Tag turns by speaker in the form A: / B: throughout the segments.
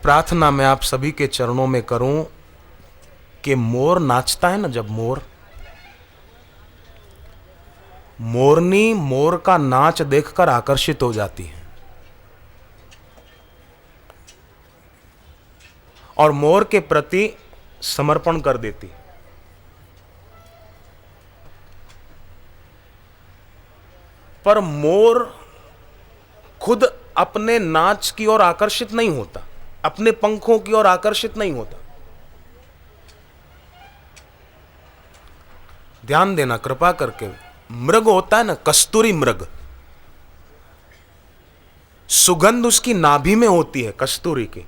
A: प्रार्थना मैं आप सभी के चरणों में करूं कि मोर नाचता है ना, जब मोरनी मोर का नाच देखकर आकर्षित हो जाती है और मोर के प्रति समर्पण कर देती है। पर मोर खुद अपने नाच की ओर आकर्षित नहीं होता, अपने पंखों की ओर आकर्षित नहीं होता। ध्यान देना कृपा करके। मृग होता है ना, कस्तूरी मृग, सुगंध उसकी नाभि में होती है कस्तूरी की,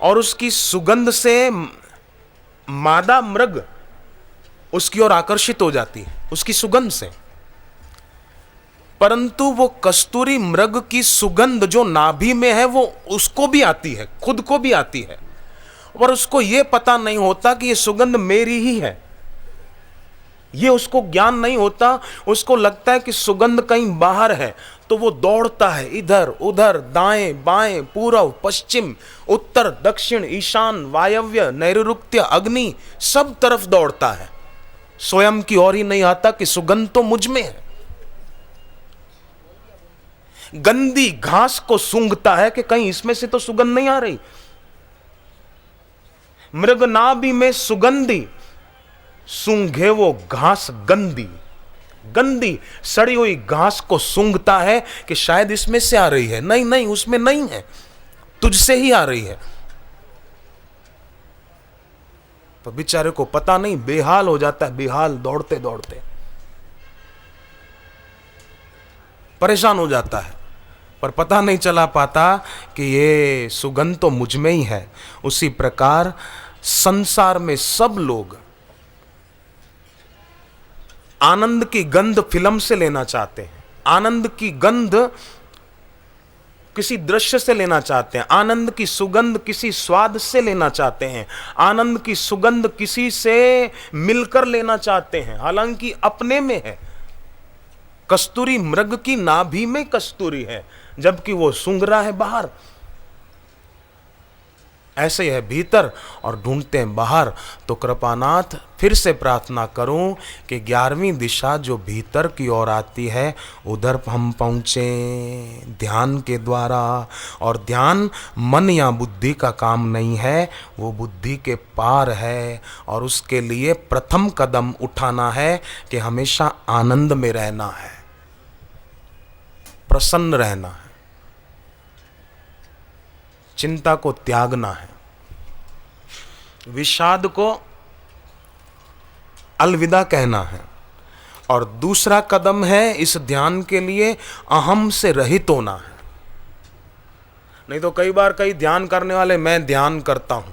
A: और उसकी सुगंध से मादा मृग उसकी ओर आकर्षित हो जाती है, उसकी सुगंध से। परंतु वो कस्तूरी मृग की सुगंध जो नाभि में है वो उसको भी आती है, खुद को भी आती है, और उसको ये पता नहीं होता कि ये सुगंध मेरी ही है। ये उसको ज्ञान नहीं होता। उसको लगता है कि सुगंध कहीं बाहर है, तो वो दौड़ता है इधर उधर, दाएं बाएं, पूर्व पश्चिम, उत्तर दक्षिण, ईशान वायव्य, नैऋत्य अग्नि, सब तरफ दौड़ता है। स्वयं की ओर ही नहीं आता कि सुगंध तो मुझ में है। गंदी घास को सूंघता है कि कहीं इसमें से तो सुगंध नहीं आ रही। मृग नाभि में सुगंधी, सूंघे वो घास गंदी, गंदी सड़ी हुई घास को सूंघता है कि शायद इसमें से आ रही है। नहीं नहीं, उसमें नहीं है, तुझसे ही आ रही है। तो बेचारे को पता नहीं, बेहाल हो जाता है, बेहाल, दौड़ते दौड़ते परेशान हो जाता है, पर पता नहीं चला पाता कि ये सुगंध तो मुझ में ही है। उसी प्रकार संसार में सब लोग आनंद की गंध फिल्म से लेना चाहते हैं, आनंद की गंध किसी दृश्य से लेना चाहते हैं, आनंद की सुगंध किसी स्वाद से लेना चाहते हैं, आनंद की सुगंध किसी से मिलकर लेना चाहते हैं, हालांकि अपने में है। कस्तूरी मृग की नाभि में कस्तूरी है, जबकि वो सूंघ रहा है बाहर। ऐसे ही है भीतर और ढूंढते हैं बाहर। तो कृपानाथ फिर से प्रार्थना करूं कि 11वीं दिशा जो भीतर की ओर आती है उधर हम पहुँचे ध्यान के द्वारा। और ध्यान मन या बुद्धि का काम नहीं है, वो बुद्धि के पार है। और उसके लिए प्रथम कदम उठाना है कि हमेशा आनंद में रहना है, प्रसन्न रहना है, चिंता को त्यागना है, विषाद को अलविदा कहना है। और दूसरा कदम है इस ध्यान के लिए अहम से रहित होना है। नहीं तो कई बार कई ध्यान करने वाले मैं ध्यान करता हूं।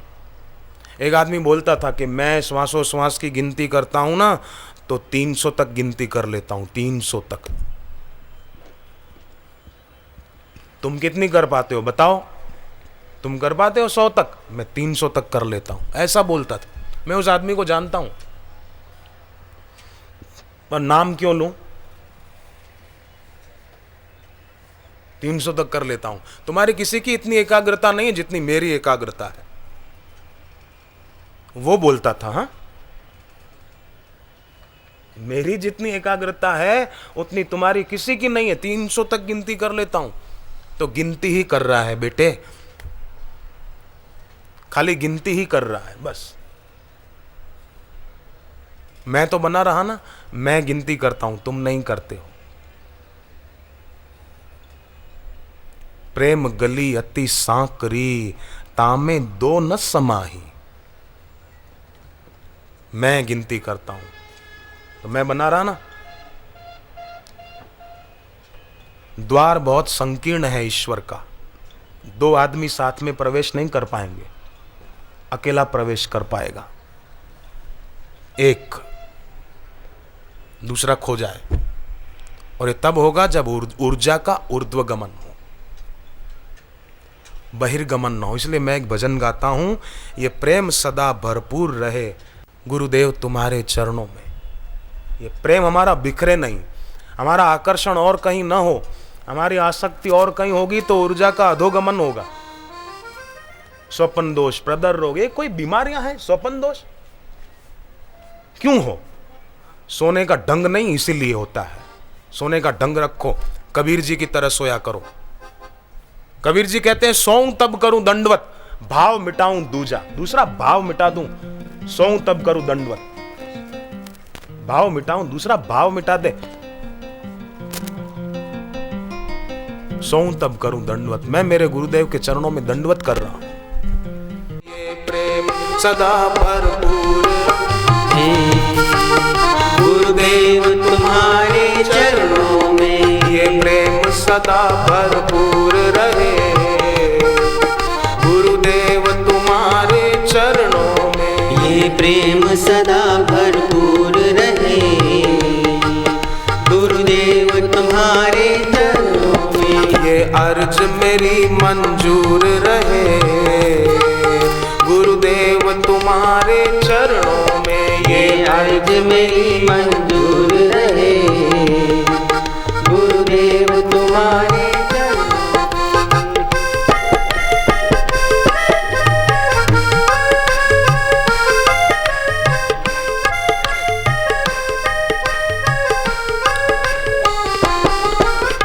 A: एक आदमी बोलता था कि मैं श्वासोश्वास की गिनती करता हूं ना, तो 300 तक गिनती कर लेता हूं, 300 तक। तुम कितनी कर पाते हो बताओ? तुम कर पाते हो 100 तक? मैं 300 तक कर लेता हूं, ऐसा बोलता था। मैं उस आदमी को जानता हूं, पर नाम क्यों लूं? 300 तक कर लेता हूं। तुम्हारी किसी की इतनी एकाग्रता नहीं है जितनी मेरी एकाग्रता है, वो बोलता था। हाँ, मेरी जितनी एकाग्रता है उतनी तुम्हारी किसी की नहीं है, 300 तक गिनती कर लेता हूं। तो गिनती ही कर रहा है बेटे, खाली गिनती ही कर रहा है बस। मैं तो बना रहा ना, मैं गिनती करता हूं, तुम नहीं करते हो। प्रेम गली अति सांकरी, तामे दो न समाही। मैं गिनती करता हूं तो मैं बना रहा ना। द्वार बहुत संकीर्ण है ईश्वर का, 2 आदमी साथ में प्रवेश नहीं कर पाएंगे, अकेला प्रवेश कर पाएगा एक, दूसरा खो जाए। और ये तब होगा जब ऊर्जा का ऊर्ध्वगमन हो, बहिर्गमन न हो। इसलिए मैं एक भजन गाता हूं, ये प्रेम सदा भरपूर रहे गुरुदेव तुम्हारे चरणों में। ये प्रेम हमारा बिखरे नहीं, हमारा आकर्षण और कहीं न हो, हमारी आसक्ति और कहीं होगी तो ऊर्जा का अधोगमन होगा। स्वप्न दोष, प्रदर रोग, ये कोई बीमारियां हैं स्वप्न दोष? क्यों हो? सोने का ढंग नहीं इसीलिए होता है। सोने का ढंग रखो, कबीर जी की तरह सोया करो। कबीर जी कहते हैं सोऊं तब करूं दंडवत, भाव मिटाऊं दूजा। दूसरा भाव मिटा दूं, सोऊं तब करूं दंडवत। भाव मिटाऊं, दूसरा भाव मिटा दे, सोऊं तब करूं दंडवत। मैं मेरे गुरुदेव के चरणों में दंडवत कर रहा हूं। ये प्रेम सदा भरपूर
B: है गुरुदेव तुम्हारे चरणों में,
A: ये प्रेम सदा भरपूर रहे गुरुदेव तुम्हारे चरणों में।
B: ये प्रेम सदा भरपूर रहे गुरुदेव तुम्हारे चरणों में।
A: ये अर्ज मेरी मंजूर रहे गुरुदेव तुम्हारे चरणों में।
B: ये अर्ज मेरी मंजूर रहे गुरुदेव तुम्हारे चरणों में।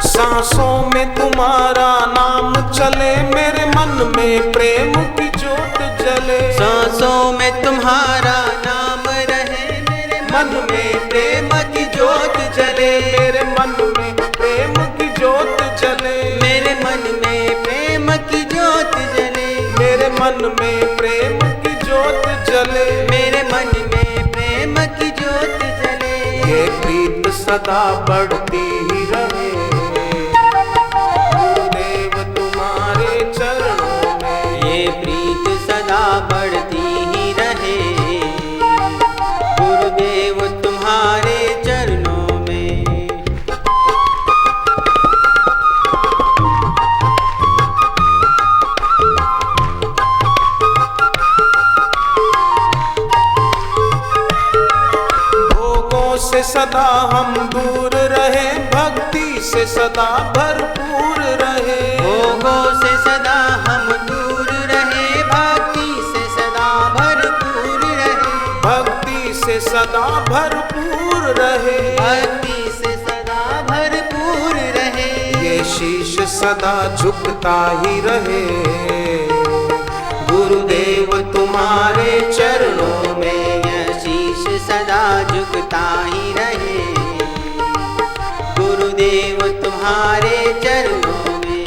A: सांसों में तुम्हारा नाम चले, मेरे मन में प्रेम की ज्योत जले।
B: सांसों में तुम्हारा नाम रहे, मेरे मन में प्रेम की ज्योत जले।
A: मेरे मन में प्रेम की ज्योत जले।
B: मेरे मन में प्रेम की ज्योत जले।
A: मेरे मन में प्रेम की ज्योत जले।
B: मेरे मन में प्रेम की ज्योत जले।
A: ये प्रीत सदा बढ़ती ही रहे गुरुदेव तुम्हारे चरणों में।
B: ये प्रीत सदा बढ़ती ही रहे गुरुदेव तुम्हारे चरणों में।
A: भोगों से सदा हम दूर रहे, भक्ति से सदा भरपूर रहे।
B: भोगों से सदा हम दूर रहे, भक्ति से सदा भरपूर रहे।
A: भक्ति से सदा भरपूर रहे।
B: भक्ति से सदा भरपूर रहे।
A: ये शीश सदा झुकता ही रहे गुरुदेव तुम्हारे चरणों में।
B: यह शीश सदा झुकता ही रहे गुरुदेव तुम्हारे चरणों में।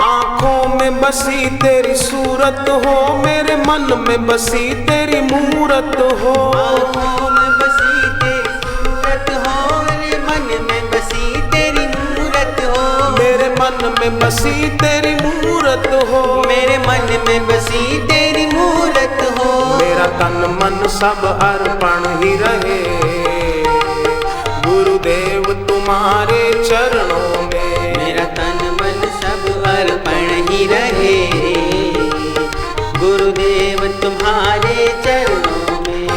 A: आंखों में बसी तेरी सूरत हो, मेरे मन में बसी तेरी मूरत हो।
B: आँखों में बसी तेरी सूरत हो, मेरे मन में बसी तेरी मूरत हो।
A: मेरे मन में बसी तेरी मूरत हो।
B: मेरे मन में बसी तेरी मूरत हो।
A: मेरा तन मन सब अर्पण ही रहे गुरुदेव तुम्हारे चरणों में।
B: मेरा तन मन सब अर्पण ही रहे गुरुदेव तुम्हारे चरणों में।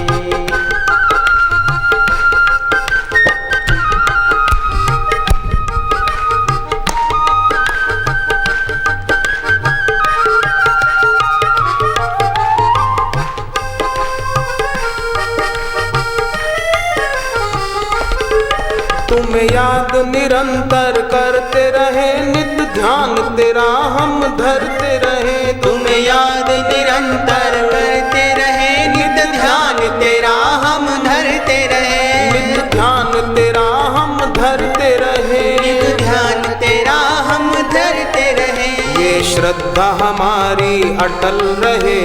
A: तुम्हें याद निरंतर करते रहे, नित ध्यान तेरा हम धरते रहे।
B: तुम्हें याद निरंतर करते रहे, नित ध्यान तेरा हम धरते रहे।
A: नित ध्यान तेरा हम धरते रहे।
B: नित ध्यान तेरा हम धरते रहे।
A: ये श्रद्धा हमारी अटल रहे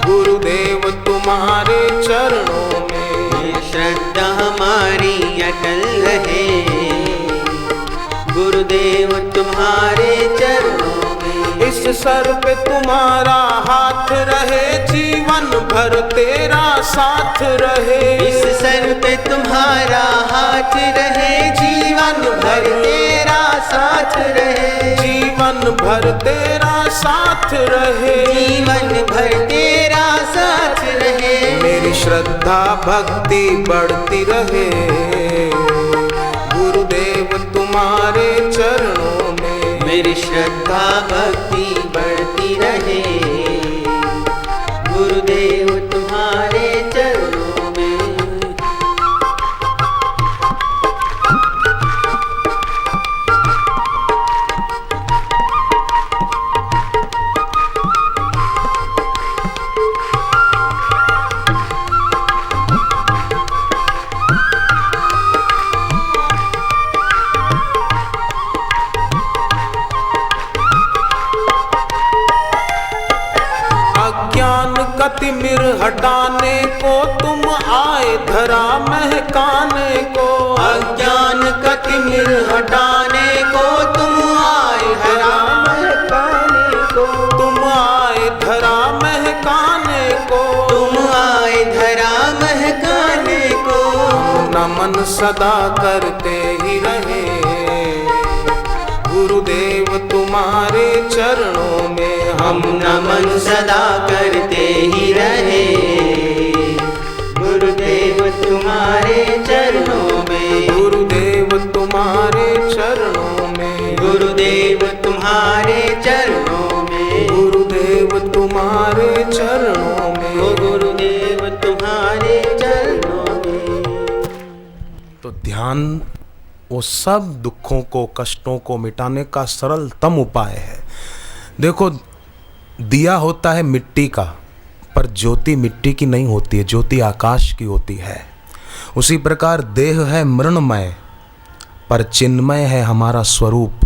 A: गुरुदेव तुम्हारे चरणों में।
B: ये श्रद्धा हमारी अटल रहे गुरुदेव तुम्हारे चरणों में।
A: इस सर पे तुम्हारा हाथ रहे, जीवन भर तेरा साथ रहे।
B: इस सर पे तुम्हारा हाथ रहे, जीवन भर तेरा साथ रहे।
A: जीवन भर तेरा साथ रहे,
B: जीवन भर तेरा साथ रहे।
A: मेरी श्रद्धा भक्ति बढ़ती रहे, गुरुदेव तुम्हारे चरणों में।
B: मेरी श्रद्धा भक्ति बढ़ती रहे, गुरुदेव तुम्हारे चरणों में।
A: अज्ञान का तिमिर हटाने को तुम आए धरा महकाने को।
B: अज्ञान का तिमिर हटाने को तुम आए धरा महकाने को।
A: तुम आए धरा महकाने को।
B: तुम आए धरा महकाने को।
A: नमन सदा करते ही रहे, गुरुदेव तुम्हारे चरणों में।
B: हम नमन सदा करते ही रहे, गुरुदेव तुम्हारे चरणों में।
A: गुरुदेव तुम्हारे चरणों में।
B: गुरुदेव तुम्हारे चरणों में।
A: गुरुदेव तुम्हारे चरणों में।
B: ओ गुरुदेव तुम्हारे चरणों में।
A: तो ध्यान वो सब दुखों को, कष्टों को मिटाने का सरलतम उपाय है। देखो, दिया होता है मिट्टी का, पर ज्योति मिट्टी की नहीं होती है, ज्योति आकाश की होती है। उसी प्रकार देह है मृणमय, पर चिन्मय है हमारा स्वरूप।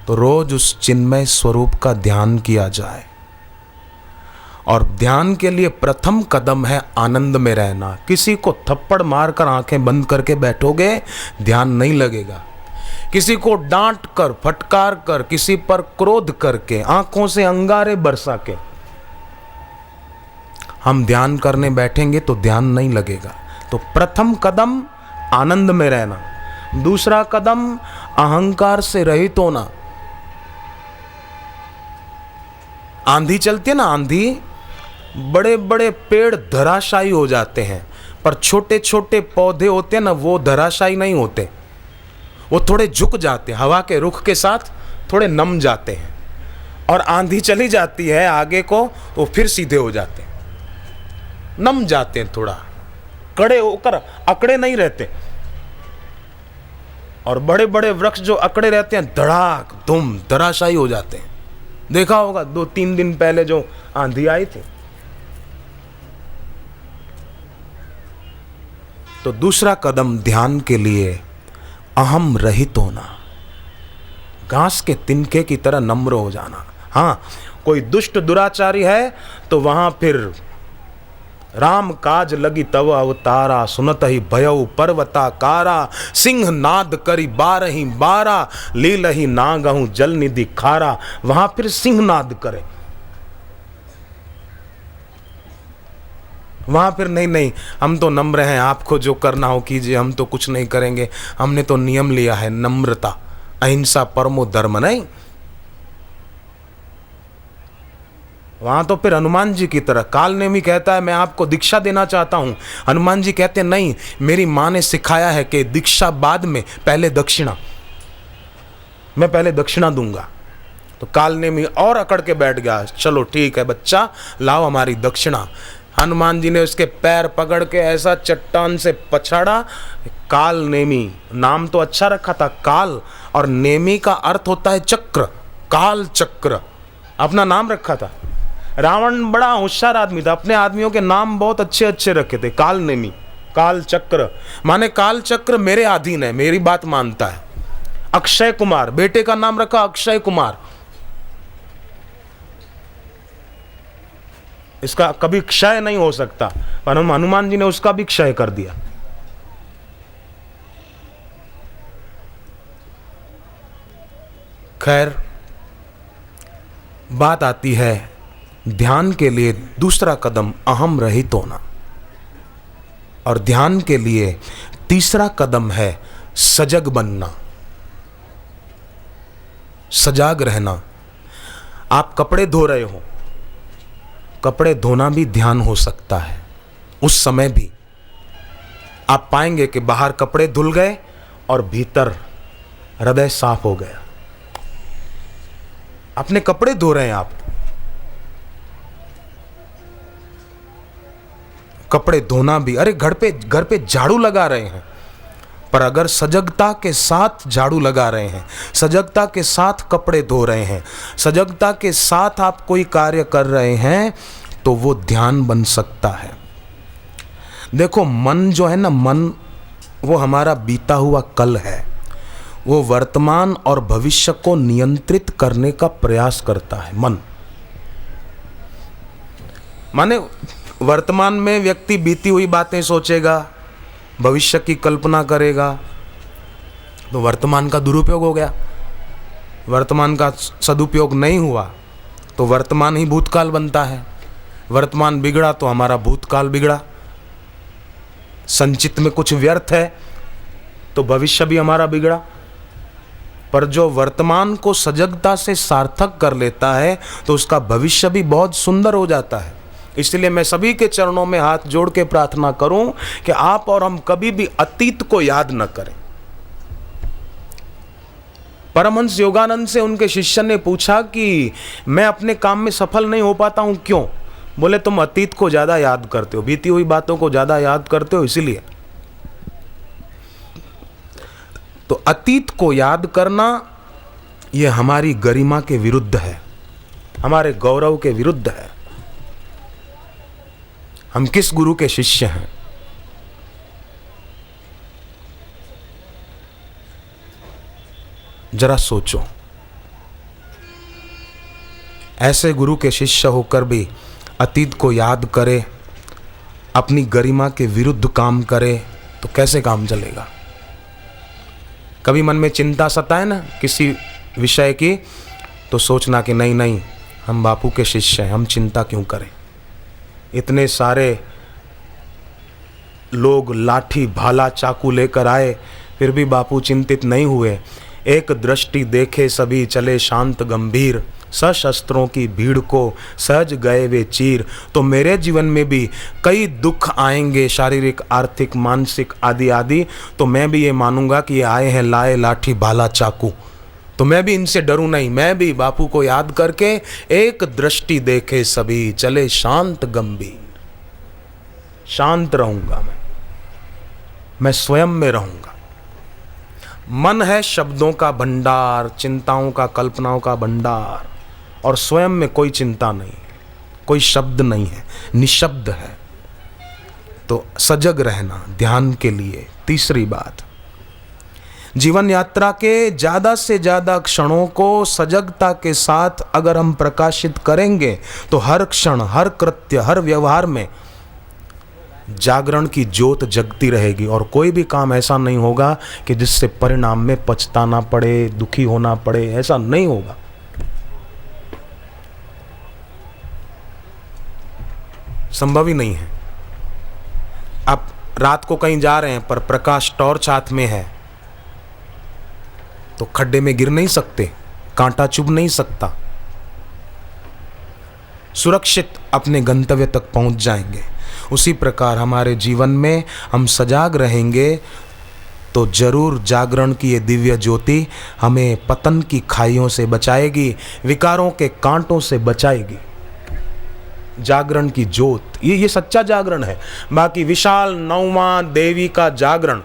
A: तो रोज उस चिन्मय स्वरूप का ध्यान किया जाए। और ध्यान के लिए प्रथम कदम है आनंद में रहना। किसी को थप्पड़ मारकर आंखें बंद करके बैठोगे, ध्यान नहीं लगेगा। किसी को डांट कर, फटकार कर, किसी पर क्रोध करके, आंखों से अंगारे बरसा के हम ध्यान करने बैठेंगे तो ध्यान नहीं लगेगा। तो प्रथम कदम आनंद में रहना। दूसरा कदम अहंकार से रहित होना। आंधी चलती है ना, आंधी, बड़े बड़े पेड़ धराशायी हो जाते हैं, पर छोटे छोटे पौधे होते हैं ना, वो धराशायी नहीं होते, वो थोड़े झुक जाते हैं, हवा के रुख के साथ थोड़े नम जाते हैं। और आंधी चली जाती है आगे को, वो फिर सीधे हो जाते हैं, नम जाते हैं, थोड़ा कड़े होकर अकड़े नहीं रहते। और बड़े बड़े वृक्ष जो अकड़े रहते हैं, धड़ाक धुम धराशायी हो जाते हैं। देखा होगा 2-3 दिन पहले जो आंधी आई थी। तो दूसरा कदम ध्यान के लिए अहम रहित होना, घास के तिनके की तरह नम्र हो जाना। हाँ, कोई दुष्ट दुराचारी है तो वहां फिर राम काज लगी तव अवतारा, सुनत ही भयउ पर्वताकारा, सिंह नाद करी 12 लीलही नागहु जल निधि खारा। वहां फिर सिंह नाद करे, वहां फिर नहीं हम तो नम्र हैं, आपको जो करना हो कीजिए, हम तो कुछ नहीं करेंगे, हमने तो नियम लिया है नम्रता, अहिंसा परमो धर्म। नहीं, वहां तो फिर हनुमान जी की तरह काल नेमी कहता है मैं आपको दीक्षा देना चाहता हूं। हनुमान जी कहते हैं नहीं, मेरी मां ने सिखाया है कि दीक्षा बाद में, पहले दक्षिणा, मैं पहले दक्षिणा दूंगा। तो काल नेमी और अकड़ के बैठ गया, चलो ठीक है बच्चा, लाओ हमारी दक्षिणा। हनुमान जी ने उसके पैर पकड़ के ऐसा चट्टान से पछाड़ा। काल नेमी, नाम तो अच्छा रखा था काल, और नेमी का अर्थ होता है चक्र, काल चक्र अपना नाम रखा था। रावण बड़ा होशियार आदमी था, अपने आदमियों के नाम बहुत अच्छे अच्छे रखे थे। काल नेमी, काल चक्र, माने काल चक्र मेरे अधीन है, मेरी बात मानता है। अक्षय कुमार, बेटे का नाम रखा अक्षय कुमार, इसका कभी क्षय नहीं हो सकता, पर हनुमान जी ने उसका भी क्षय कर दिया। खैर, बात आती है ध्यान के लिए दूसरा कदम अहम रहित होना, और ध्यान के लिए तीसरा कदम है सजग बनना, सजाग रहना। आप कपड़े धो रहे हो, कपड़े धोना भी ध्यान हो सकता है। उस समय भी आप पाएंगे कि बाहर कपड़े धुल गए और भीतर हृदय साफ हो गया। अपने कपड़े धो रहे हैं आप, कपड़े धोना भी, अरे घर पे झाड़ू लगा रहे हैं, पर अगर सजगता के साथ झाड़ू लगा रहे हैं, सजगता के साथ कपड़े धो रहे हैं, सजगता के साथ आप कोई कार्य कर रहे हैं, तो वो ध्यान बन सकता है। देखो मन जो है ना, मन वो हमारा बीता हुआ कल है, वो वर्तमान और भविष्य को नियंत्रित करने का प्रयास करता है। मन माने वर्तमान में व्यक्ति बीती हुई बातें सोचेगा, भविष्य की कल्पना करेगा, तो वर्तमान का दुरुपयोग हो गया। वर्तमान का सदुपयोग नहीं हुआ तो वर्तमान ही भूतकाल बनता है। वर्तमान बिगड़ा तो हमारा भूतकाल बिगड़ा। संचित में कुछ व्यर्थ है तो भविष्य भी हमारा बिगड़ा। पर जो वर्तमान को सजगता से सार्थक कर लेता है तो उसका भविष्य भी बहुत सुंदर हो जाता है। इसलिए मैं सभी के चरणों में हाथ जोड़ के प्रार्थना करूं कि आप और हम कभी भी अतीत को याद न करें। परमहंस योगानंद से उनके शिष्य ने पूछा कि मैं अपने काम में सफल नहीं हो पाता हूं, क्यों? बोले तुम अतीत को ज्यादा याद करते हो, बीती हुई बातों को ज्यादा याद करते हो, इसीलिए। तो अतीत को याद करना यह हमारी गरिमा के विरुद्ध है, हमारे गौरव के विरुद्ध है। हम किस गुरु के शिष्य हैं? जरा सोचो। ऐसे गुरु के शिष्य होकर भी अतीत को याद करे, अपनी गरिमा के विरुद्ध काम करे, तो कैसे काम चलेगा? कभी मन में चिंता सताए ना किसी विषय की, तो सोचना कि नहीं नहीं, हम बापू के शिष्य हैं, हम चिंता क्यों करें। इतने सारे लोग लाठी भाला चाकू लेकर आए, फिर भी बापू चिंतित नहीं हुए। एक दृष्टि देखे सभी चले शांत गंभीर, सशस्त्रों की भीड़ को सहज गए वे चीर। तो मेरे जीवन में भी कई दुख आएंगे, शारीरिक आर्थिक मानसिक आदि आदि, तो मैं भी ये मानूंगा कि ये आए हैं लाए लाठी भाला चाकू, तो मैं भी इनसे डरूं नहीं। मैं भी बापू को याद करके एक दृष्टि देखे सभी चले शांत गंभीर, शांत रहूंगा। मैं स्वयं में रहूंगा। मन है शब्दों का भंडार, चिंताओं का कल्पनाओं का भंडार, और स्वयं में कोई चिंता नहीं, कोई शब्द नहीं है, निशब्द है। तो सजग रहना ध्यान के लिए। तीसरी बात, जीवन यात्रा के ज़्यादा से ज़्यादा क्षणों को सजगता के साथ अगर हम प्रकाशित करेंगे तो हर क्षण, हर कृत्य, हर व्यवहार में जागरण की ज्योत जगती रहेगी, और कोई भी काम ऐसा नहीं होगा कि जिससे परिणाम में पछताना पड़े, दुखी होना पड़े, ऐसा नहीं होगा। संभव ही नहीं है। आप रात को कहीं जा रहे हैं पर प्रकाश टॉर्च हाथ में है, तो खड्डे में गिर नहीं सकते, कांटा चुभ नहीं सकता, सुरक्षित अपने गंतव्य तक पहुंच जाएंगे। उसी प्रकार हमारे जीवन में हम सजाग रहेंगे तो जरूर जागरण की ये दिव्य ज्योति हमें पतन की खाइयों से बचाएगी, विकारों के कांटों से बचाएगी। जागरण की ज्योत, ये सच्चा जागरण है। बाकी विशाल नौवां देवी का जागरण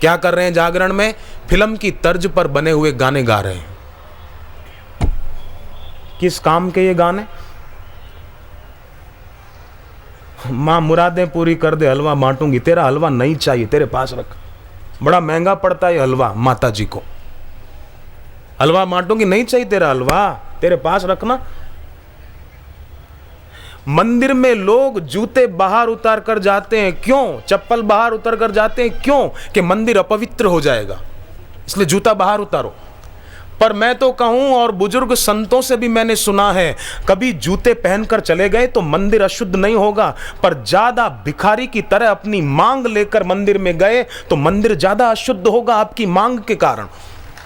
A: क्या कर रहे हैं? जागरण में फिल्म की तर्ज पर बने हुए गाने गा रहे हैं। किस काम के ये गाने? मां मुरादें पूरी कर दे, हलवा बांटूंगी, तेरा हलवा नहीं चाहिए, तेरे पास रख, बड़ा महंगा पड़ता है हलवा माता जी को, हलवा बांटूंगी, नहीं चाहिए तेरा हलवा, तेरे पास रखना। मंदिर में लोग जूते बाहर उतार कर जाते हैं, क्यों? चप्पल बाहर उतार कर जाते हैं, क्यों? कि मंदिर अपवित्र हो जाएगा, इसलिए जूता बाहर उतारो। पर मैं तो कहूं, और बुजुर्ग संतों से भी मैंने सुना है, कभी जूते पहनकर चले गए तो मंदिर अशुद्ध नहीं होगा, पर ज्यादा भिखारी की तरह अपनी मांग लेकर मंदिर में गए तो मंदिर ज्यादा अशुद्ध होगा आपकी मांग के कारण।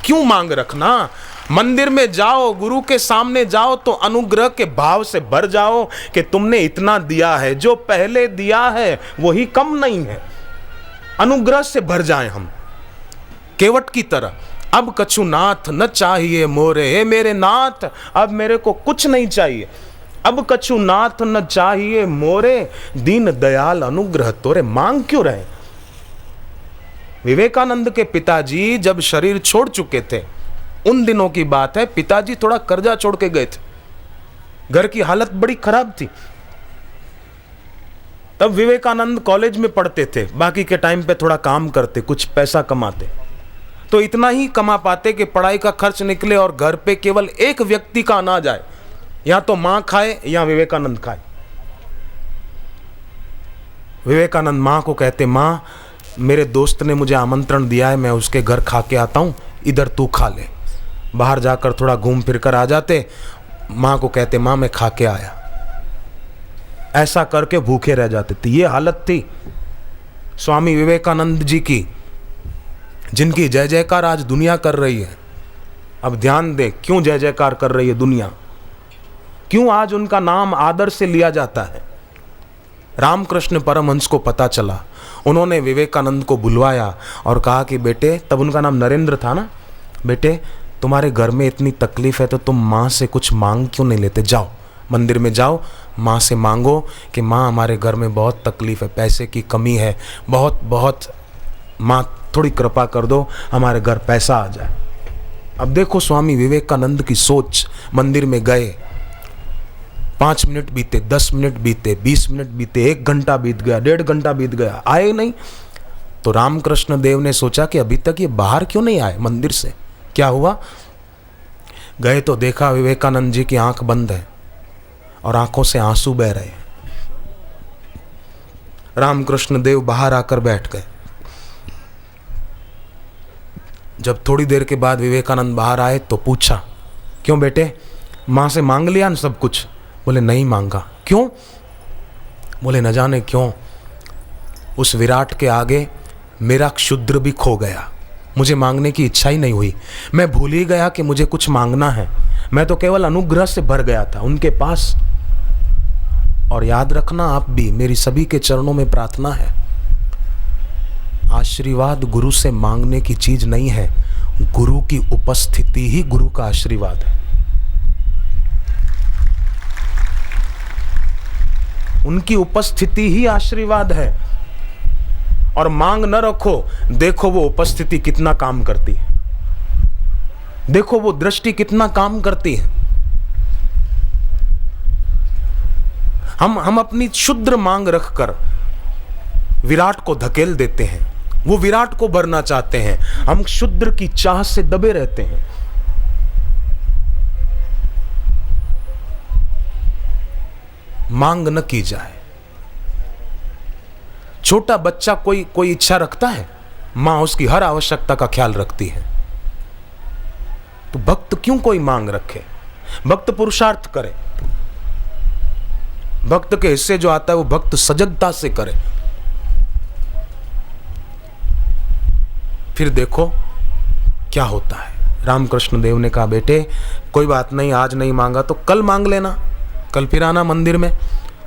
A: क्यों मांग रखना? मंदिर में जाओ, गुरु के सामने जाओ तो अनुग्रह के भाव से भर जाओ कि तुमने इतना दिया है, जो पहले दिया है वही कम नहीं है। अनुग्रह से भर जाएं हम केवट की तरह। अब कछु नाथ न चाहिए मोरे, हे मेरे नाथ अब मेरे को कुछ नहीं चाहिए। अब कछु नाथ न चाहिए मोरे, दीन दयाल अनुग्रह तोरे। मांग क्यों रहे? विवेकानंद के पिताजी जब शरीर छोड़ चुके थे, उन दिनों की बात है, पिताजी थोड़ा कर्जा छोड़ के गए थे, घर की हालत बड़ी खराब थी। तब विवेकानंद कॉलेज में पढ़ते थे, बाकी के टाइम पे थोड़ा काम करते, कुछ पैसा कमाते, तो इतना ही कमा पाते कि पढ़ाई का खर्च निकले और घर पे केवल एक व्यक्ति का अनाज आए, या तो मां खाए या विवेकानंद खाए। विवेकानंद मां को कहते, मां मेरे दोस्त ने मुझे आमंत्रण दिया है, मैं उसके घर खा के आता हूं, इधर तू खा ले। बाहर जाकर थोड़ा घूम फिर कर आ जाते, मां को कहते, मां मैं खा के आया। ऐसा करके भूखे रह जाते थे। ये हालत थी स्वामी विवेकानंद जी की, जिनकी जय जयकार आज दुनिया कर रही है। अब ध्यान दे, क्यों जय जयकार कर रही है दुनिया, क्यों आज उनका नाम आदर से लिया जाता है। रामकृष्ण परमहंस को पता चला, उन्होंने विवेकानंद को बुलवाया और कहा कि बेटे, तब उनका नाम नरेंद्र था ना, बेटे तुम्हारे घर में इतनी तकलीफ है तो तुम माँ से कुछ मांग क्यों नहीं लेते? जाओ मंदिर में जाओ, माँ से मांगो कि माँ हमारे घर में बहुत तकलीफ है, पैसे की कमी है, बहुत बहुत, माँ थोड़ी कृपा कर दो, हमारे घर पैसा आ जाए। अब देखो स्वामी विवेकानंद की सोच। मंदिर में गए, 5 मिनट बीते, 10 मिनट बीते, 20 मिनट बीते, 1 घंटा बीत गया, 1.5 घंटा बीत गया, आए नहीं। तो रामकृष्ण देव ने सोचा कि अभी तक ये बाहर क्यों नहीं आए मंदिर से, क्या हुआ? गए तो देखा विवेकानंद जी की आंख बंद है और आंखों से आंसू बह रहे हैं। रामकृष्ण देव बाहर आकर बैठ गए। जब थोड़ी देर के बाद विवेकानंद बाहर आए तो पूछा, क्यों बेटे, मां से मांग लिया न सब कुछ? बोले नहीं मांगा। क्यों? बोले न जाने क्यों, उस विराट के आगे मेरा क्षुद्र भी खो गया, मुझे मांगने की इच्छा ही नहीं हुई, मैं भूल ही गया कि मुझे कुछ मांगना है, मैं तो केवल अनुग्रह से भर गया था उनके पास। और याद रखना आप भी, मेरी सभी के चरणों में प्रार्थना है, आशीर्वाद गुरु से मांगने की चीज नहीं है, गुरु की उपस्थिति ही गुरु का आशीर्वाद है। उनकी उपस्थिति ही आशीर्वाद है। और मांग न रखो, देखो वो उपस्थिति कितना काम करती है, देखो वो दृष्टि कितना काम करती है। हम अपनी क्षुद्र मांग रखकर विराट को धकेल देते हैं, वो विराट को भरना चाहते हैं, हम क्षुद्र की चाह से दबे रहते हैं। मांग न की जाए। छोटा बच्चा कोई इच्छा रखता है, मां उसकी हर आवश्यकता का ख्याल रखती है। तो भक्त क्यों कोई मांग रखे? भक्त पुरुषार्थ करे, भक्त के हिस्से जो आता है वो भक्त सजगता से करे। फिर देखो क्या होता है। रामकृष्ण देव ने कहा, बेटे कोई बात नहीं, आज नहीं मांगा तो कल मांग लेना, कल फिर आना मंदिर में।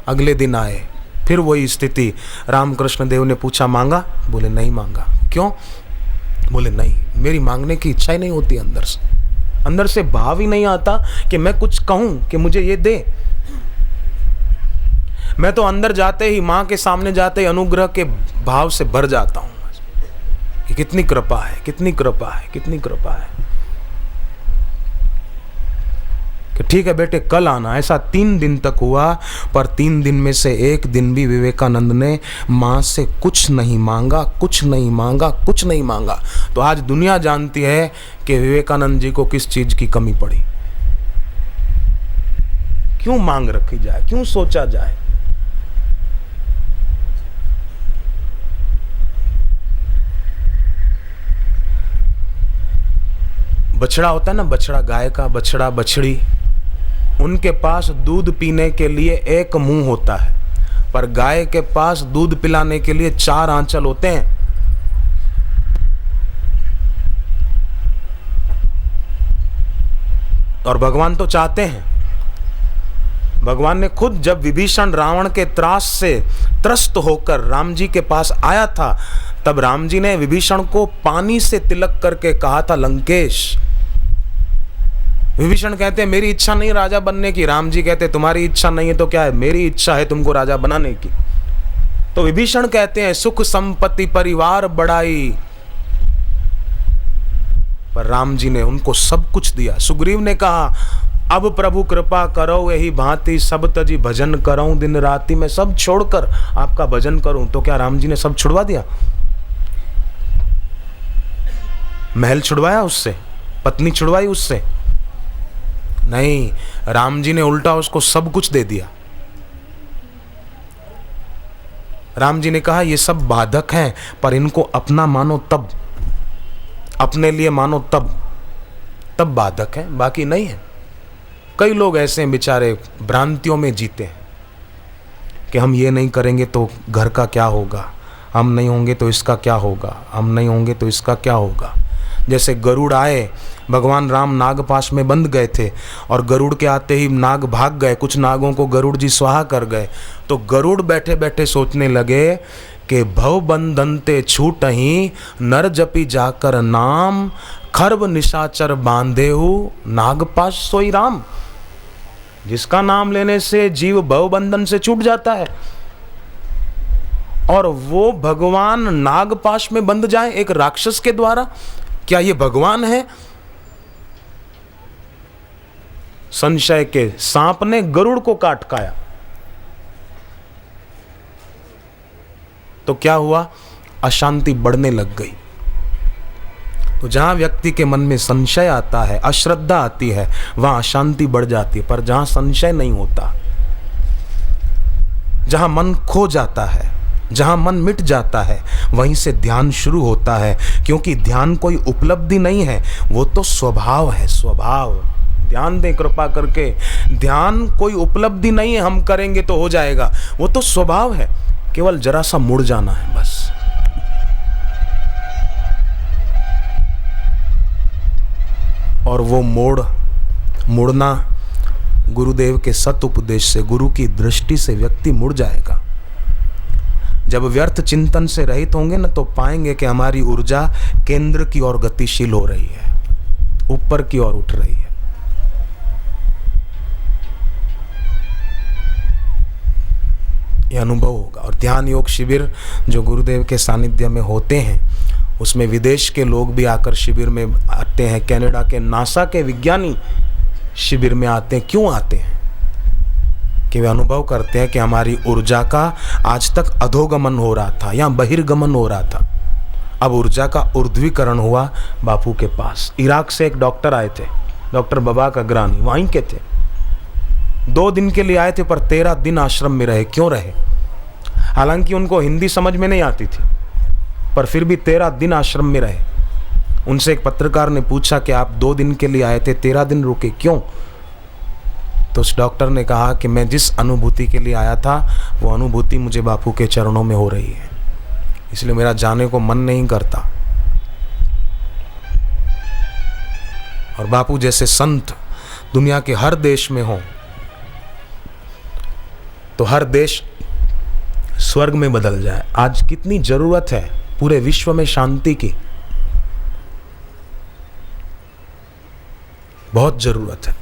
A: अगले दिन आए, फिर वही स्थिति। रामकृष्ण देव ने पूछा, मांगा? बोले नहीं मांगा। क्यों? बोले नहीं, मेरी मांगने की इच्छा ही नहीं होती, अंदर से भाव ही नहीं आता कि मैं कुछ कहूं कि मुझे ये दे। मैं तो अंदर जाते ही, मां के सामने जाते ही अनुग्रह के भाव से भर जाता हूं कि कितनी कृपा है, कितनी कृपा है, कितनी कृपा है। कि ठीक है बेटे कल आना। ऐसा 3 दिन तक हुआ, पर 3 दिन में से एक दिन भी विवेकानंद ने मां से कुछ नहीं मांगा, कुछ नहीं मांगा, कुछ नहीं मांगा। तो आज दुनिया जानती है कि विवेकानंद जी को किस चीज की कमी पड़ी। क्यों मांग रखी जाए, क्यों सोचा जाए? बछड़ा होता है ना, बछड़ा, गाय का बछड़ा, बछड़ी, उनके पास दूध पीने के लिए एक मुंह होता है, पर गाय के पास दूध पिलाने के लिए 4 आंचल होते हैं। और भगवान तो चाहते हैं, भगवान ने खुद जब विभीषण रावण के त्रास से त्रस्त होकर राम जी के पास आया था, तब राम जी ने विभीषण को पानी से तिलक करके कहा था, लंकेश। विभीषण कहते हैं मेरी इच्छा नहीं राजा बनने की, राम जी कहते तुम्हारी इच्छा नहीं है तो क्या है, मेरी इच्छा है तुमको राजा बनाने की। तो विभीषण कहते हैं सुख संपत्ति परिवार बढ़ाई, पर राम जी ने उनको सब कुछ दिया। सुग्रीव ने कहा अब प्रभु कृपा करो यही भांति सब तजी भजन करूं दिन राति, मैं सब छोड़कर आपका भजन करूं। तो क्या राम जी ने सब छुड़वा दिया? महल छुड़वाया उससे, पत्नी छुड़वाई उससे? नहीं, राम जी ने उल्टा उसको सब कुछ दे दिया। राम जी ने कहा ये सब बाधक हैं, पर इनको अपना मानो तब, अपने लिए मानो तब बाधक हैं, बाकी नहीं है। कई लोग ऐसे हैं बेचारे, भ्रांतियों में जीते हैं कि हम ये नहीं करेंगे तो घर का क्या होगा, हम नहीं होंगे तो इसका क्या होगा, हम नहीं होंगे तो इसका क्या होगा। जैसे गरुड़ आए, भगवान राम नागपाश में बंध गए थे और गरुड़ के आते ही नाग भाग गए, कुछ नागों को गरुड़ जी स्वाहा कर गए। तो गरुड़ बैठे बैठे सोचने लगे कि भव बंधन ते छूटहि नर जपी जाकर नाम, खर्ब निशाचर बांधेहु नागपाश सोई राम। जिसका नाम लेने से जीव भव बंधन से छूट जाता है और वो भगवान नागपाश में बंध जाए एक राक्षस के द्वारा, क्या ये भगवान है? संशय के सांप ने गरुड़ को काट खाया तो क्या हुआ? अशांति बढ़ने लग गई। तो जहां व्यक्ति के मन में संशय आता है, अश्रद्धा आती है, वहां अशांति बढ़ जाती है। पर जहां संशय नहीं होता, जहां मन खो जाता है, जहां मन मिट जाता है, वहीं से ध्यान शुरू होता है। क्योंकि ध्यान कोई उपलब्धि नहीं है, वो तो स्वभाव है, स्वभाव। ध्यान दें कृपा करके, ध्यान कोई उपलब्धि नहीं है हम करेंगे तो हो जाएगा, वो तो स्वभाव है, केवल जरा सा मुड़ जाना है बस। और वो मुड़ना गुरुदेव के सत उपदेश से, गुरु की दृष्टि से व्यक्ति मुड़ जाएगा। जब व्यर्थ चिंतन से रहित होंगे ना, तो पाएंगे कि हमारी ऊर्जा केंद्र की ओर गतिशील हो रही है, ऊपर की ओर उठ रही है। यह अनुभव होगा। और ध्यान योग शिविर जो गुरुदेव के सानिध्य में होते हैं, उसमें विदेश के लोग भी आकर शिविर में आते हैं। कनाडा के नासा के विज्ञानी शिविर में आते हैं। क्यों आते हैं? कि वे अनुभव करते हैं कि हमारी ऊर्जा का आज तक अधोगमन हो रहा था या बहिर्गमन हो रहा था, अब ऊर्जा का ऊर्ध्वीकरण हुआ। बापू के पास इराक से एक डॉक्टर आए थे, डॉक्टर बबाक अग्रानी, वहीं के थे। 2 दिन के लिए आए थे, पर 13 दिन आश्रम में रहे। क्यों रहे? हालांकि उनको हिंदी समझ में नहीं आती थी, पर फिर भी 13 दिन आश्रम में रहे। उनसे एक पत्रकार ने पूछा कि आप 2 दिन के लिए आए थे, 13 दिन रुके, क्यों? तो उस डॉक्टर ने कहा कि मैं जिस अनुभूति के लिए आया था, वो अनुभूति मुझे बापू के चरणों में हो रही है, इसलिए मेरा जाने को मन नहीं करता। और बापू जैसे संत दुनिया के हर देश में हो तो हर देश स्वर्ग में बदल जाए। आज कितनी जरूरत है पूरे विश्व में शांति की, बहुत जरूरत है।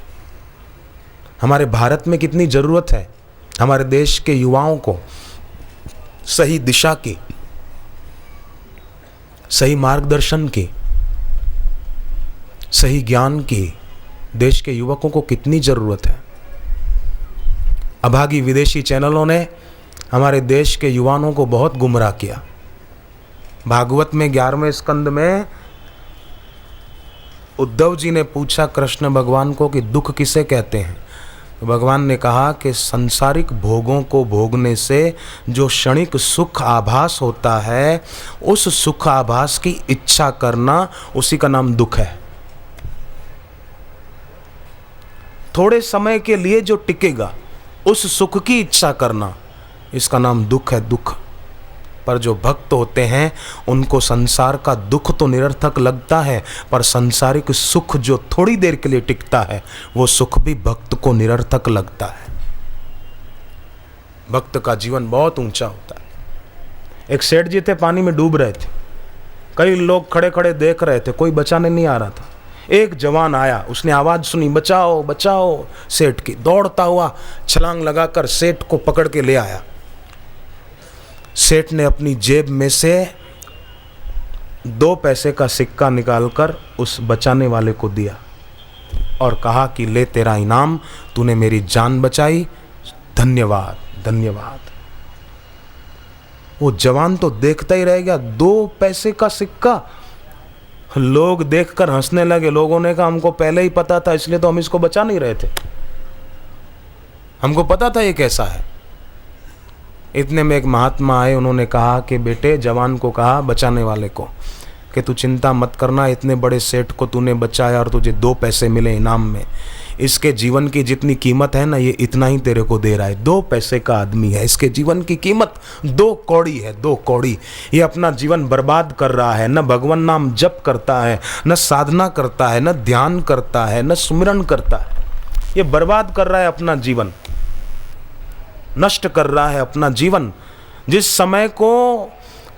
A: हमारे भारत में कितनी जरूरत है हमारे देश के युवाओं को सही दिशा की, सही मार्गदर्शन की, सही ज्ञान की। देश के युवकों को कितनी जरूरत है। अभागी विदेशी चैनलों ने हमारे देश के युवाओं को बहुत गुमराह किया। भागवत में 11वें स्कंद में उद्धव जी ने पूछा कृष्ण भगवान को कि दुख किसे कहते हैं, तो भगवान ने कहा कि संसारिक भोगों को भोगने से जो क्षणिक सुख आभास होता है, उस सुख आभास की इच्छा करना, उसी का नाम दुख है। थोड़े समय के लिए जो टिकेगा उस सुख की इच्छा करना, इसका नाम दुख है, दुख। पर जो भक्त होते हैं उनको संसार का दुख तो निरर्थक लगता है, पर संसारिक सुख जो थोड़ी देर के लिए टिकता है वो सुख भी भक्त को निरर्थक लगता है। भक्त का जीवन बहुत ऊंचा होता है। एक सेठ जी थे, पानी में डूब रहे थे, कई लोग खड़े खड़े देख रहे थे, कोई बचाने नहीं आ रहा था। एक जवान आया, उसने आवाज सुनी, बचाओ बचाओ सेठ की, दौड़ता हुआ छलांग लगाकर सेठ को पकड़ के ले आया। सेठ ने अपनी जेब में से 2 पैसे का सिक्का निकालकर उस बचाने वाले को दिया और कहा कि ले तेरा इनाम, तूने मेरी जान बचाई, धन्यवाद धन्यवाद। वो जवान तो देखता ही रह गया, 2 पैसे का सिक्का। लोग देखकर हंसने लगे। लोगों ने कहा हमको पहले ही पता था, इसलिए तो हम इसको बचा नहीं रहे थे, हमको पता था ये कैसा है। इतने में एक महात्मा आए, उन्होंने कहा कि बेटे, जवान को कहा बचाने वाले को कि तू चिंता मत करना, इतने बड़े सेठ को तूने बचाया और तुझे 2 पैसे मिले इनाम में, इसके जीवन की जितनी कीमत है ना, ये इतना ही तेरे को दे रहा है। 2 पैसे का आदमी है, इसके जीवन की कीमत 2 कौड़ी है, 2 कौड़ी। ये अपना जीवन बर्बाद कर रहा है, न भगवान नाम जप करता है, न साधना करता है, न ध्यान करता है, न सुमिरन करता है। ये बर्बाद कर रहा है अपना जीवन, नष्ट कर रहा है अपना जीवन। जिस समय को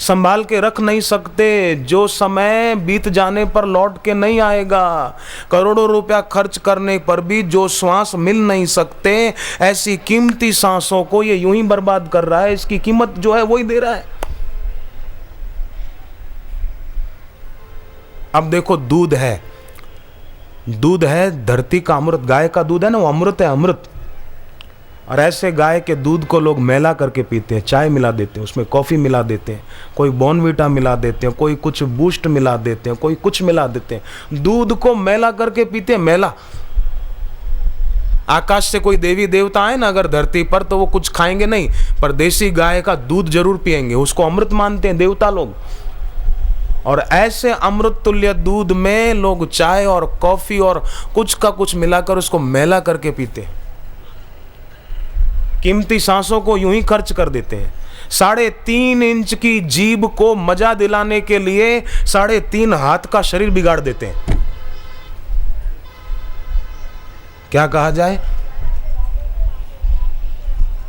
A: संभाल के रख नहीं सकते, जो समय बीत जाने पर लौट के नहीं आएगा, करोड़ों रुपया खर्च करने पर भी जो श्वास मिल नहीं सकते, ऐसी कीमती सांसों को ये यूं ही बर्बाद कर रहा है। इसकी कीमत जो है वही दे रहा है। अब देखो, दूध है, दूध है धरती का अमृत, गाय का दूध है ना, वो अमृत है, अमृत। और ऐसे गाय के दूध को लोग मैला करके पीते हैं, चाय मिला देते हैं, उसमें कॉफ़ी मिला देते हैं, कोई बॉर्नवीटा मिला देते हैं, कोई कुछ बूस्ट मिला देते हैं, कोई कुछ मिला देते हैं, दूध को मैला करके पीते हैं, मैला। आकाश से कोई देवी देवता आए ना अगर धरती पर, तो वो कुछ खाएंगे नहीं, पर देसी गाय का दूध जरूर पिएंगे, उसको अमृत मानते हैं देवता लोग। और ऐसे अमृत तुल्य दूध में लोग चाय और कॉफ़ी और कुछ का कुछ मिलाकर उसको मैला करके पीते हैं। कीमती सांसों को यूं ही खर्च कर देते हैं। 3.5 इंच की जीभ को मजा दिलाने के लिए 3.5 हाथ का शरीर बिगाड़ देते हैं। क्या कहा जाए,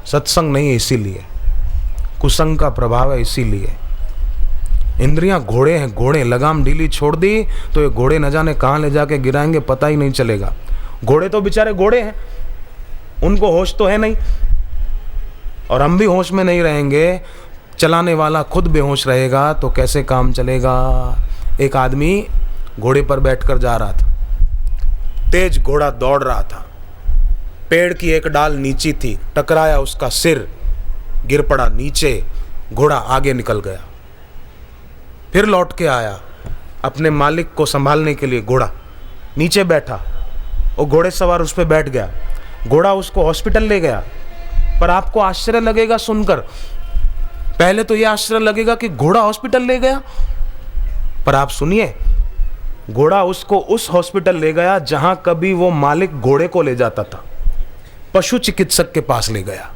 A: सत्संग नहीं है इसीलिए, कुसंग का प्रभाव है इसीलिए। इंद्रियां घोड़े हैं, घोड़े, लगाम ढीली छोड़ दी तो ये घोड़े न जाने कहां ले जाके गिराएंगे, पता ही नहीं चलेगा। घोड़े तो बेचारे घोड़े हैं, उनको होश तो है नहीं, और हम भी होश में नहीं रहेंगे, चलाने वाला खुद बेहोश रहेगा तो कैसे काम चलेगा। एक आदमी घोड़े पर बैठकर जा रहा था, तेज घोड़ा दौड़ रहा था, पेड़ की एक डाल नीची थी, टकराया, उसका सिर गिर पड़ा नीचे, घोड़ा आगे निकल गया। फिर लौट के आया, अपने मालिक को संभालने के लिए घोड़ा नीचे बैठा, वो घोड़े सवार उस पर बैठ गया, घोड़ा उसको हॉस्पिटल ले गया। पर आपको आश्चर्य लगेगा सुनकर, पहले तो ये आश्चर्य लगेगा कि घोड़ा हॉस्पिटल ले गया, पर आप सुनिए, घोड़ा उसको उस हॉस्पिटल ले गया जहां कभी वो मालिक घोड़े को ले जाता था, पशु चिकित्सक के पास ले गया।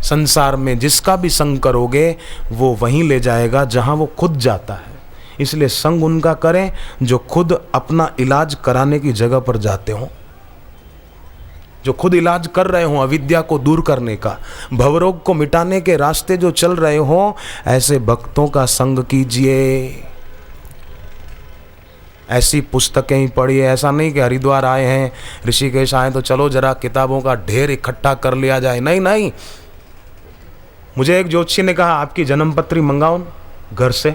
A: संसार में जिसका भी संग करोगे वो वहीं ले जाएगा जहां वो खुद जाता है। इसलिए संग उनका करें जो खुद अपना इलाज कराने की जगह पर जाते हो, जो खुद इलाज कर रहे हो, अविद्या को दूर करने का, भवरोग को मिटाने के रास्ते जो चल रहे हो, ऐसे भक्तों का संग कीजिए। ऐसी पुस्तकें ही पढ़िए। ऐसा नहीं कि हरिद्वार आए हैं, ऋषिकेश आए तो चलो जरा किताबों का ढेर इकट्ठा कर लिया जाए। नहीं नहीं, मुझे एक ज्योतिषी ने कहा आपकी जन्मपत्री मंगाओ घर से।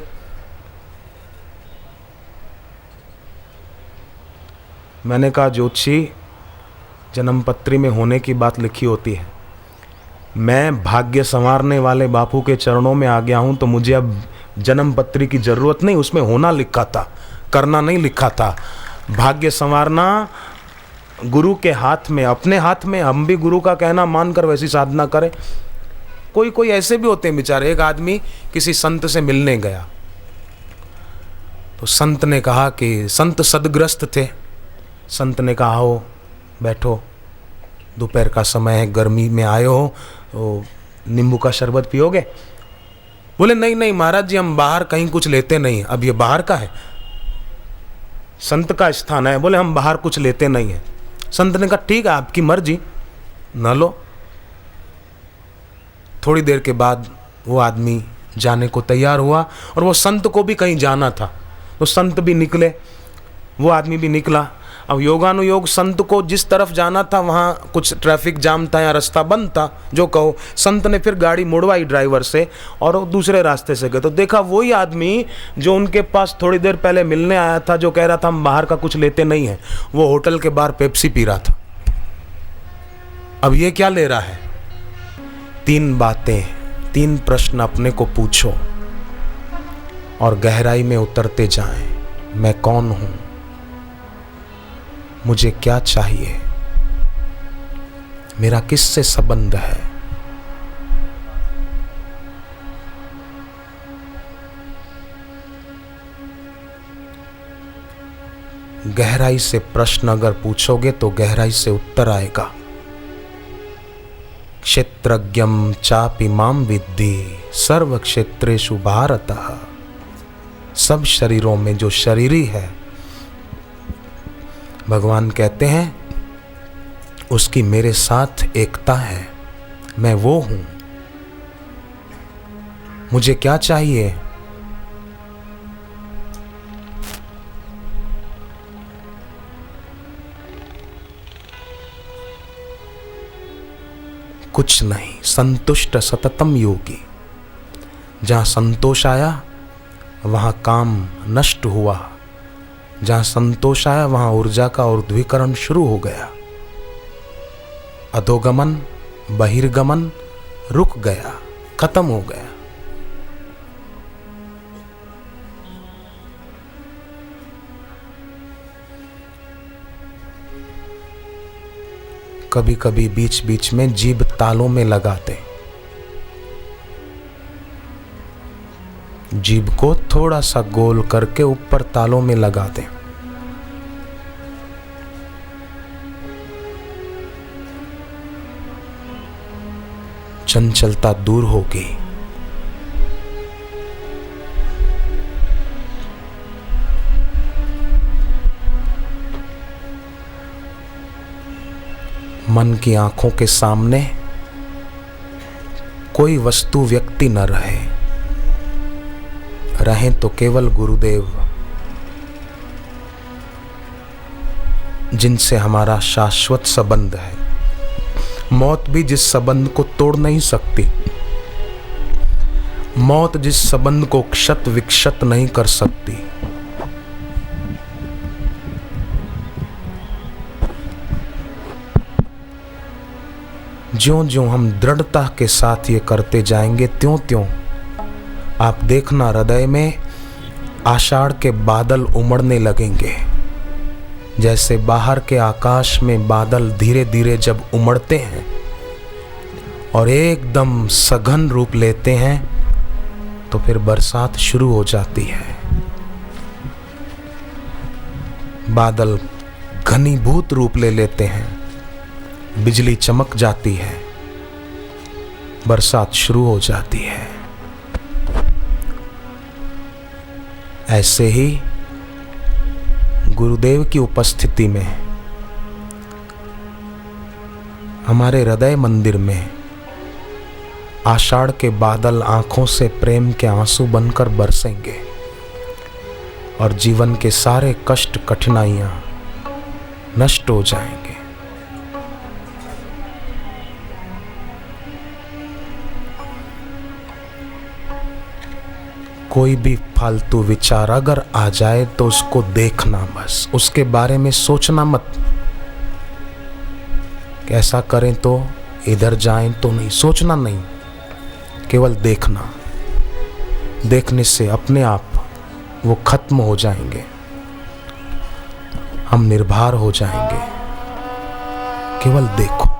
A: मैंने कहा ज्योतिषी, जन्मपत्री में होने की बात लिखी होती है, मैं भाग्य संवारने वाले बापू के चरणों में आ गया हूं, तो मुझे अब जन्मपत्री की जरूरत नहीं, उसमें होना लिखा था, करना नहीं लिखा था। भाग्य संवारना गुरु के हाथ में, अपने हाथ में। हम भी गुरु का कहना मानकर वैसी साधना करें। कोई कोई ऐसे भी होते हैं बेचारे। एक आदमी किसी संत से मिलने गया, तो संत ने कहा कि संत सदग्रस्त थे। संत ने कहा हो बैठो, दोपहर का समय है, गर्मी में आए हो तो नींबू का शरबत पियोगे? बोले नहीं नहीं महाराज जी, हम बाहर कहीं कुछ लेते नहीं। अब ये बाहर का है, संत का स्थान है। बोले हम बाहर कुछ लेते नहीं है। संत ने कहा ठीक है, आपकी मर्जी, न लो। थोड़ी देर के बाद वो आदमी जाने को तैयार हुआ और वो संत को भी कहीं जाना था, तो संत भी निकले, वो आदमी भी निकला। अब योगानुयोग संत को जिस तरफ जाना था वहाँ कुछ ट्रैफिक जाम था या रास्ता बंद था, जो कहो। संत ने फिर गाड़ी मुड़वाई ड्राइवर से और वो दूसरे रास्ते से गए, तो देखा वही आदमी जो उनके पास थोड़ी देर पहले मिलने आया था, जो कह रहा था हम बाहर का कुछ लेते नहीं हैं, वो होटल के बाहर पेप्सी पी रहा था। अब ये क्या ले रहा है? 3 बातें, 3 प्रश्न अपने को पूछो और गहराई में उतरते जाएं। मैं कौन हूं? मुझे क्या चाहिए? मेरा किससे संबंध है? गहराई से प्रश्न अगर पूछोगे तो गहराई से उत्तर आएगा। क्षेत्रज्ञं चापि मां विद्धि सर्व क्षेत्रेषु भारतः। सब शरीरों में जो शरीरी है, भगवान कहते हैं उसकी मेरे साथ एकता है, मैं वो हूं। मुझे क्या चाहिए? कुछ नहीं। संतुष्ट सततम योगी। जहां संतोष आया वहां काम नष्ट हुआ, जहां संतोष आया वहां ऊर्जा का ऊर्ध्वीकरण शुरू हो गया। अधोगमन बहिर्गमन रुक गया, खत्म हो गया। कभी कभी बीच बीच में जीभ तालों में लगाते, जीभ को थोड़ा सा गोल करके ऊपर तालों में लगा दें। चंचलता दूर होगी। मन की आंखों के सामने कोई वस्तु व्यक्ति न रहे, रहें तो केवल गुरुदेव, जिनसे हमारा शाश्वत संबंध है। मौत भी जिस संबंध को तोड़ नहीं सकती, मौत जिस संबंध को क्षत विक्षत नहीं कर सकती, ज्यों ज्यों हम दृढ़ता के साथ ये करते जाएंगे, त्यों त्यों आप देखना हृदय में आषाढ़ के बादल उमड़ने लगेंगे। जैसे बाहर के आकाश में बादल धीरे धीरे जब उमड़ते हैं और एकदम सघन रूप लेते हैं, तो फिर बरसात शुरू हो जाती है। बादल घनीभूत रूप ले लेते हैं, बिजली चमक जाती है, बरसात शुरू हो जाती है। ऐसे ही गुरुदेव की उपस्थिति में हमारे हृदय मंदिर में आषाढ़ के बादल आंखों से प्रेम के आंसू बनकर बरसेंगे और जीवन के सारे कष्ट कठिनाइयां नष्ट हो जाएंगे। कोई भी फालतू विचार अगर आ जाए तो उसको देखना, बस उसके बारे में सोचना मत। ऐसा करें तो, इधर जाएं तो नहीं, सोचना नहीं, केवल देखना। देखने से अपने आप वो खत्म हो जाएंगे, हम निर्भर हो जाएंगे। केवल देखो।